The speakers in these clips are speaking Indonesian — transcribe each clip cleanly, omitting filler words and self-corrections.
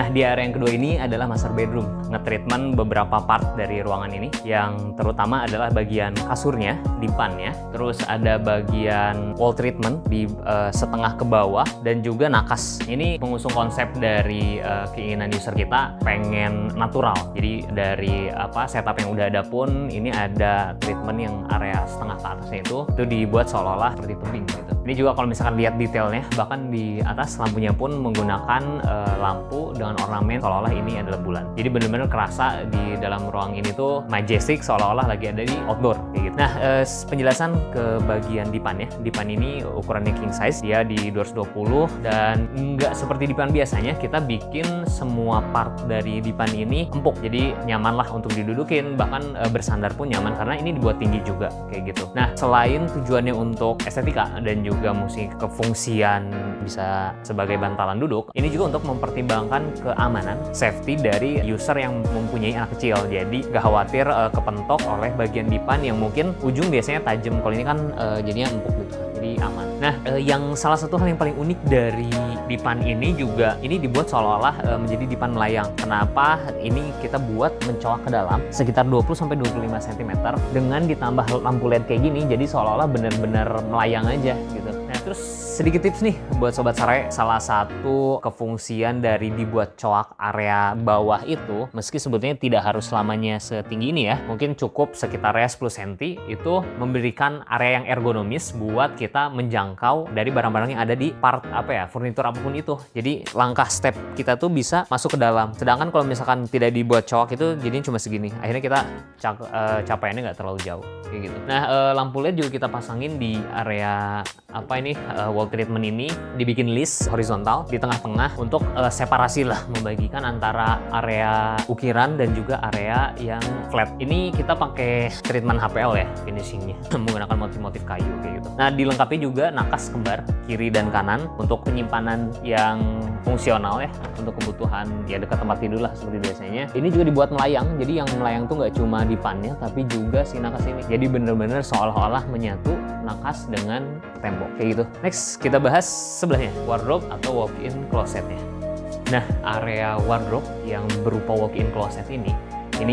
Nah, di area yang kedua ini adalah master bedroom. Nge-treatment beberapa part dari ruangan ini, yang terutama adalah bagian kasurnya, dipannya, terus ada bagian wall treatment di setengah ke bawah, dan juga nakas. Ini mengusung konsep dari keinginan user kita pengen natural. Jadi dari setup yang udah ada pun ini ada treatment yang area setengah ke atasnya itu dibuat seolah-olah seperti tebing gitu. Ini juga kalau misalkan lihat detailnya, bahkan di atas lampunya pun menggunakan lampu dengan ornamen seolah-olah ini adalah bulan. Jadi bener-bener kerasa di dalam ruang ini tuh majestic, seolah-olah lagi ada di outdoor kayak gitu. Nah, penjelasan ke bagian dipan ya. Dipan ini ukurannya king size, dia di 220, dan nggak seperti dipan biasanya kita bikin semua part dari dipan ini empuk. Jadi nyaman lah untuk didudukin, bahkan bersandar pun nyaman karena ini dibuat tinggi juga kayak gitu. Nah, selain tujuannya untuk estetika dan juga musik kefungsian bisa sebagai bantalan duduk, ini juga untuk mempertimbangkan keamanan, safety dari user yang mempunyai anak kecil. Jadi gak khawatir kepentok oleh bagian dipan yang mungkin ujung biasanya tajam. Kalau ini kan jadinya empuk gitu, jadi aman. Nah, yang salah satu hal yang paling unik dari dipan ini juga, ini dibuat seolah-olah menjadi dipan melayang. Kenapa? Ini kita buat mencolok ke dalam sekitar 20-25 cm dengan ditambah lampu LED kayak gini, jadi seolah-olah bener-bener melayang aja gitu. Nah, terus sedikit tips nih buat Sobat Sare, salah satu kefungsian dari dibuat coak area bawah itu, meski sebetulnya tidak harus selamanya setinggi ini ya, mungkin cukup sekitar 10 cm, itu memberikan area yang ergonomis buat kita menjangkau dari barang-barang yang ada di part furnitur apapun itu. Jadi langkah step kita tuh bisa masuk ke dalam. Sedangkan kalau misalkan tidak dibuat coak itu jadinya cuma segini. Akhirnya kita capaiannya nggak terlalu jauh kayak gitu. Nah, lampu LED juga kita pasangin di area wall treatment ini, dibikin list horizontal di tengah-tengah untuk separasi lah, membagikan antara area ukiran dan juga area yang flat. Ini kita pakai treatment HPL ya finishingnya, menggunakan motif-motif kayu kayak gitu. Nah, dilengkapi juga nakas kembar kiri dan kanan untuk penyimpanan yang fungsional ya, untuk kebutuhan ya dekat tempat tidur lah seperti biasanya. Ini juga dibuat melayang, jadi yang melayang tuh nggak cuma dipannya tapi juga si nakas ini. Jadi bener-bener seolah-olah menyatu nakas dengan tembok kayak gitu. Next, kita bahas sebelahnya, wardrobe atau walk-in closetnya. Nah, area wardrobe yang berupa walk-in closet ini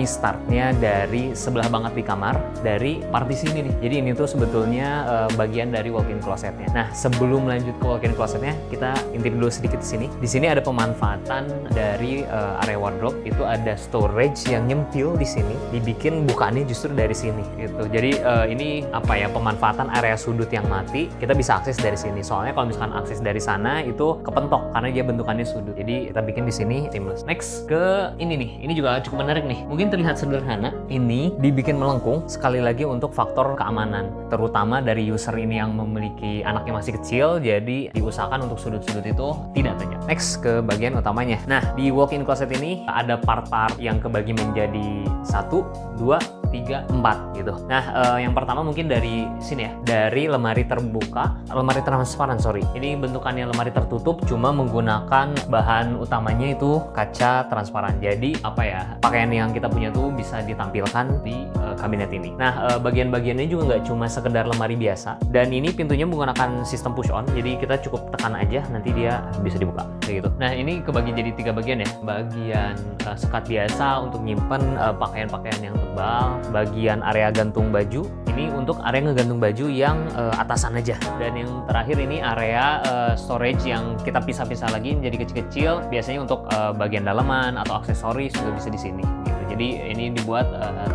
startnya dari sebelah banget di kamar, dari partisi ini nih. Jadi ini tuh sebetulnya bagian dari walk-in closetnya. Nah, sebelum lanjut ke walk-in closetnya, kita intip dulu sedikit di sini. Di sini ada pemanfaatan dari area wardrobe, itu ada storage yang nyempil di sini, dibikin bukaannya justru dari sini gitu. Jadi ini pemanfaatan area sudut yang mati, kita bisa akses dari sini. Soalnya kalau misalkan akses dari sana itu kepentok karena dia bentukannya sudut. Jadi kita bikin di sini seamless. Next ke ini nih. Ini juga cukup menarik nih. Mungkin terlihat sederhana, ini dibikin melengkung sekali lagi untuk faktor keamanan, terutama dari user ini yang memiliki anak yang masih kecil, jadi diusahakan untuk sudut-sudut itu tidak tajam. Next ke bagian utamanya. Nah, di walk-in closet ini ada part-part yang kebagi menjadi 1, 2, 3, 4 gitu. Nah, yang pertama mungkin dari sini ya, dari lemari terbuka, lemari transparan ini bentukannya lemari tertutup, cuma menggunakan bahan utamanya itu kaca transparan. Jadi pakaian yang kita punya tuh bisa ditampilkan di kabinet ini. Nah, bagian-bagiannya juga nggak cuma sekedar lemari biasa, dan ini pintunya menggunakan sistem push on, jadi kita cukup tekan aja nanti dia bisa dibuka kayak gitu. Nah, ini kebagi jadi 3 bagian ya. Bagian sekat biasa untuk nyimpen pakaian-pakaian yang tebal, bagian area gantung baju, ini untuk area ngegantung baju yang atasan aja, dan yang terakhir ini area storage yang kita pisah-pisah lagi jadi kecil-kecil, biasanya untuk bagian dalaman atau aksesoris juga bisa di sini gitu. Jadi ini dibuat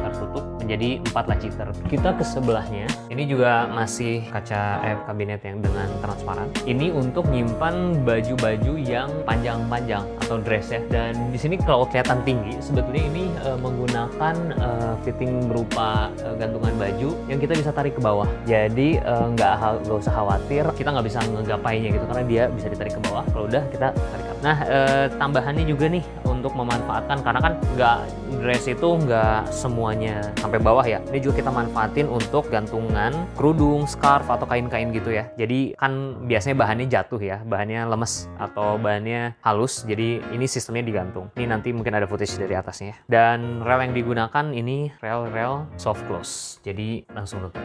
tertutup menjadi 4 laci tertutup. Kita ke sebelahnya, ini juga masih kaca kabinet yang dengan transparan. Ini untuk nyimpan baju-baju yang panjang-panjang atau dress ya. Dan di sini kalau kelihatan tinggi, sebetulnya ini menggunakan fitting berupa gantungan baju yang kita bisa tarik ke bawah. Jadi nggak usah khawatir kita nggak bisa ngegapainya gitu, karena dia bisa ditarik ke bawah. Kalau udah kita tarik up. Nah, tambahannya juga nih untuk memanfaatkan, karena kan dress itu nggak semuanya sampai bawah ya. Ini juga kita manfaatin untuk gantungan kerudung, scarf atau kain-kain gitu ya. Jadi kan biasanya bahannya jatuh ya, bahannya lemes atau bahannya halus. Jadi ini sistemnya digantung. Ini nanti mungkin ada footage dari atasnya. Dan rel yang digunakan ini rel soft close. Jadi langsung nutup.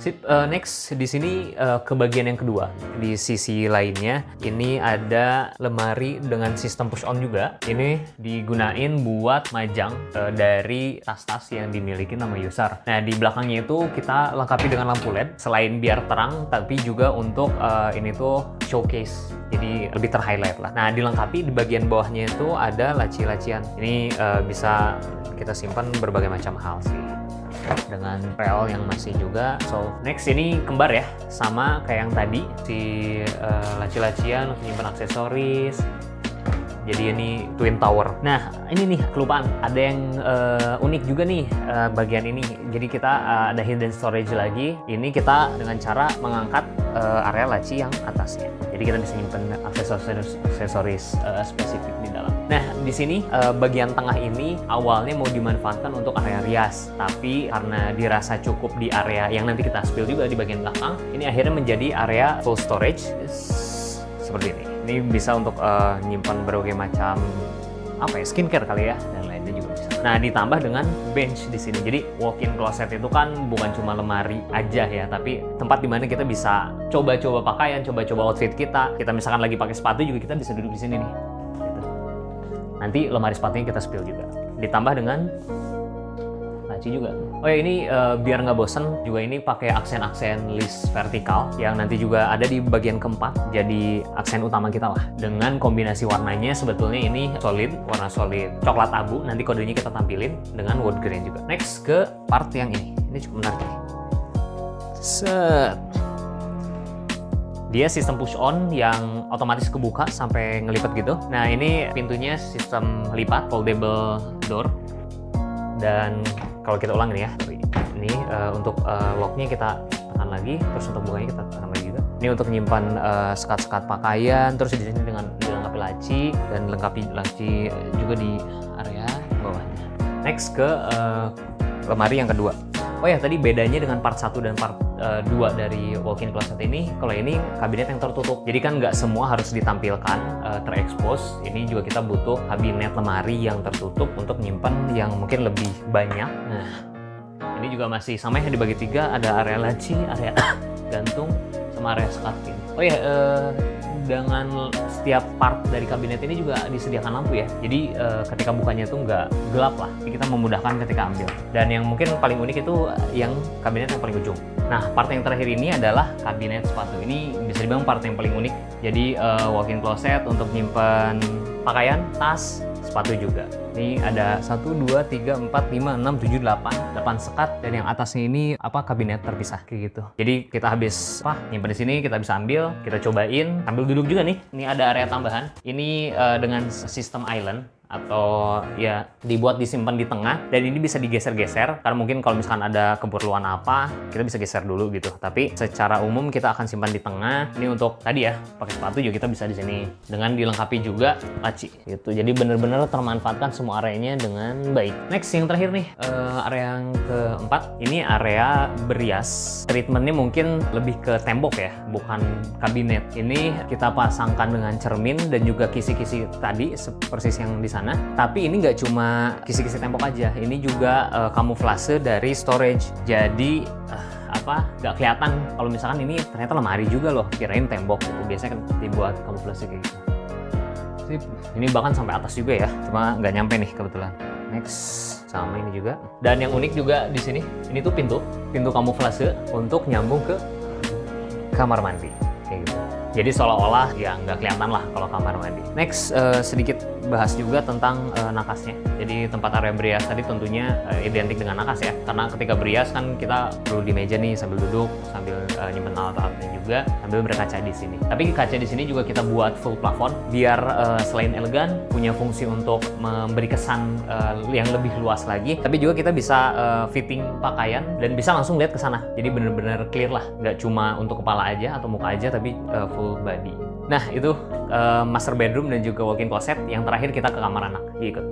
Sip, next di sini ke bagian yang kedua. Di sisi lainnya ini ada lemari dengan sistem push on juga. Ini digunain buat majang dari tas-tas yang dimiliki nama user. Nah, di belakangnya itu kita lengkapi dengan lampu LED. Selain biar terang, tapi juga untuk ini tuh showcase. Jadi lebih ter-highlight lah. Nah, dilengkapi di bagian bawahnya itu ada laci-lacian. Ini bisa kita simpan berbagai macam hal sih. Dengan rel yang masih juga. So next ini kembar ya, sama kayak yang tadi si laci-lacian untuk menyimpan aksesoris. Jadi ini twin tower. Nah ini nih kelupaan, ada yang unik juga nih bagian ini. Jadi kita ada hidden storage lagi. Ini kita dengan cara mengangkat area laci yang atasnya. Jadi kita bisa nyimpen aksesoris spesifik di dalam. Nah di sini bagian tengah ini awalnya mau dimanfaatkan untuk area rias, tapi karena dirasa cukup di area yang nanti kita spill juga di bagian belakang, ini akhirnya menjadi area full storage seperti ini. Ini bisa untuk nyimpan berbagai macam skincare kali ya, dan lainnya juga bisa. Nah, ditambah dengan bench di sini. Jadi walk-in closet itu kan bukan cuma lemari aja ya, tapi tempat dimana kita bisa coba-coba pakaian, coba-coba outfit kita. Kita misalkan lagi pakai sepatu juga kita bisa duduk di sini nih. Gitu. Nanti lemari sepatunya kita spill juga. Ditambah dengan laci juga. Oh ya, ini biar nggak bosen juga ini pakai aksen-aksen list vertikal yang nanti juga ada di bagian keempat, jadi aksen utama kita lah. Dengan kombinasi warnanya sebetulnya ini solid, warna solid coklat abu, nanti kodenya kita tampilin dengan wood grain juga. Next ke part yang ini cukup menarik nih. Set. Dia sistem push on yang otomatis kebuka sampai ngelipat gitu. Nah ini pintunya sistem lipat, foldable door. Dan kalau kita ulang ini ya, ini untuk locknya kita tekan lagi, terus untuk bukanya kita tekan lagi juga. Ini untuk menyimpan sekat-sekat pakaian, terus di sini dengan dilengkapi laci dan lengkapi laci juga di area bawahnya. Next ke lemari yang kedua. Oh ya, tadi bedanya dengan part 1 dan part 2 dari walk-in closet ini, kalau ini kabinet yang tertutup. Jadi kan nggak semua harus ditampilkan terekspos. Ini juga kita butuh kabinet lemari yang tertutup untuk menyimpan yang mungkin lebih banyak. Nah, ini juga masih sama ya, dibagi 3, ada area laci, area gantung, sama area sekat pin. Oh ya, dengan setiap part dari kabinet ini juga disediakan lampu ya. Jadi ketika bukanya itu nggak gelap lah. Jadi kita memudahkan ketika ambil. Dan yang mungkin paling unik itu yang kabinet yang paling ujung. Nah, part yang terakhir ini adalah kabinet sepatu. Ini bisa dibilang part yang paling unik. Jadi walk-in closet untuk nyimpan pakaian, tas, sepatu juga. Ini ada 1, 2, 3, 4, 5, 6, 7, 8 sekat, dan yang atasnya ini kabinet terpisah kayak gitu. Jadi kita habis nyimpan di sini, kita bisa ambil, kita cobain, sambil duduk juga nih. Ini ada area tambahan. Ini dengan sistem island, atau ya dibuat disimpan di tengah, dan ini bisa digeser-geser karena mungkin kalau misalkan ada keperluan apa kita bisa geser dulu gitu. Tapi secara umum kita akan simpan di tengah. Ini untuk tadi ya pakai sepatu juga kita bisa di sini dengan dilengkapi juga laci gitu. Jadi bener-bener termanfaatkan semua areanya dengan baik. Next yang terakhir nih, area yang keempat, ini area berias. Treatmentnya mungkin lebih ke tembok ya, bukan kabinet. Ini kita pasangkan dengan cermin dan juga kisi-kisi tadi persis yang di sana. Tapi ini nggak cuma kisi-kisi tembok aja, ini juga kamuflase dari storage. Jadi nggak kelihatan kalau misalkan ini ternyata lemari juga loh, kirain tembok gitu. Biasanya kan dibuat kamuflase kayak gitu. Sip. Ini bahkan sampai atas juga ya, cuma nggak nyampe nih kebetulan. Next, sama ini juga. Dan yang unik juga di sini, ini tuh pintu kamuflase untuk nyambung ke kamar mandi kayak gitu. Jadi seolah-olah ya nggak kelihatan lah kalau kamar mandi. Next, sedikit bahas juga tentang nakasnya. Jadi tempat area berias tadi tentunya identik dengan nakas ya. Karena ketika berias kan kita perlu di meja nih sambil duduk, sambil nyimpen alat-alatnya juga, sambil berkaca di sini. Tapi kaca di sini juga kita buat full plafon biar selain elegan, punya fungsi untuk memberi kesan yang lebih luas lagi. Tapi juga kita bisa fitting pakaian dan bisa langsung lihat ke sana. Jadi bener-bener clear lah, nggak cuma untuk kepala aja atau muka aja, tapi full body. Nah itu master bedroom dan juga walk-in closet. Yang terakhir kita ke kamar anak. Ikut.